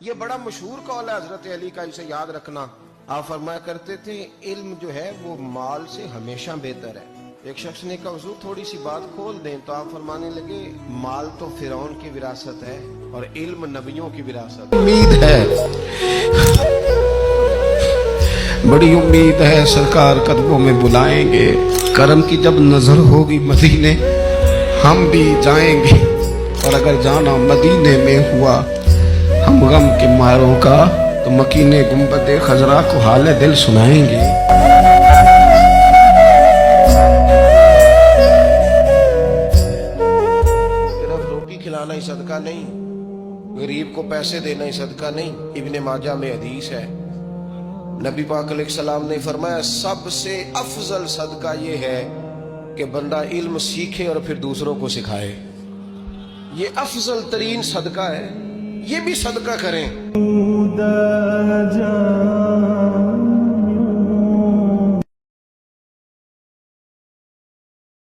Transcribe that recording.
یہ بڑا مشہور قول ہے حضرت علی کا، اسے یاد رکھنا۔ آپ فرمایا کرتے تھے علم جو ہے وہ مال سے ہمیشہ بہتر ہے۔ ایک شخص نے کہا حضور تھوڑی سی بات کھول دیں، تو آپ فرمانے لگے مال تو فرعون کی وراثت ہے اور علم نبیوں کی وراثت ہے۔ امید ہے، بڑی امید ہے سرکار قدموں میں بلائیں گے۔ کرم کی جب نظر ہوگی مدینے ہم بھی جائیں گے، اور اگر جانا مدینے میں ہوا ہم غم کے ماروں کا تو مکینے گنبد خضرا کو حال دل سنائیں گے۔ صرف روٹی کھلانا ہی صدقہ نہیں، غریب کو پیسے دینا ہی صدقہ نہیں۔ ابن ماجہ میں حدیث ہے، نبی پاک علیہ السلام نے فرمایا سب سے افضل صدقہ یہ ہے کہ بندہ علم سیکھے اور پھر دوسروں کو سکھائے۔ یہ افضل ترین صدقہ ہے، یہ بھی صدقہ کریں۔